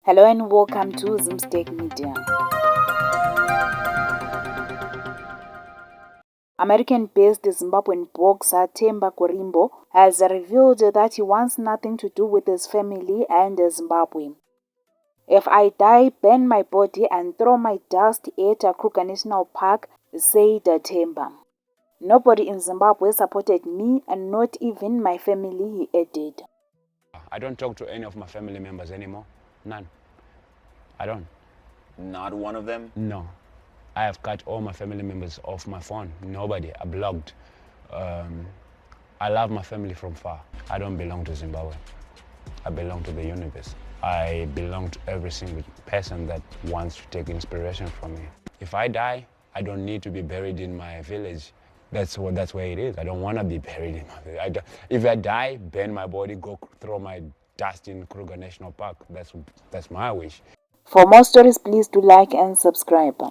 Hello and welcome to Zimbabwean Media. American-based Zimbabwean boxer Themba Gorimbo has revealed that he wants nothing to do with his family and Zimbabwe. "If I die, burn my body and throw my dust at Kruger National Park," said Themba. "Nobody in Zimbabwe supported me and not even my family," he added. I don't talk to any of my family members anymore. None. I don't. Not one of them? No. I have cut all my family members off my phone. Nobody. I blocked. I love my family from far. I don't belong to Zimbabwe. I belong to the universe. I belong to every single person that wants to take inspiration from me. If I die, I don't need to be buried in my village. That's where it is. I don't want to be buried in my village. If I die, burn my body, go throw my dust in Kruger National Park. That's my wish. For more stories, please do like and subscribe.